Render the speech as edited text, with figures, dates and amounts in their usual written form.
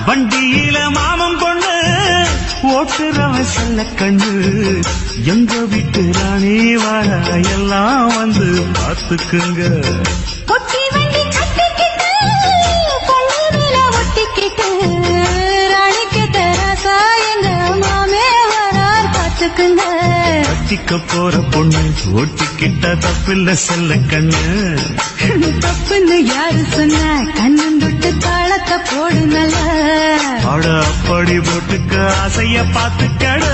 வண்டியில மாமம் கொண்டு ஓட்டுறவன் செல்ல கண்ணு எங்க வீட்டு ராணி வாழ எல்லாம் வந்து பார்த்துக்குங்க. பொட்டி வண்டி கட்டிக்கிட்டு பொண்ணு மேல ஒட்டிக்கிட்டு ராணிக்கு தராசா எங்க மாமே வரார் பார்த்துக்குங்க. கட்டிக்க போற பொண்ணு ஓட்டிக்கிட்ட தப்பில்ல செல்ல கண்ணு. தப்புன்னு யாரு சொன்ன கண்ணன் தொட்டு தாளத்தை போடு நல்ல அட அப்படி போட்டுக்க ஆசைய பார்த்துக்கடு.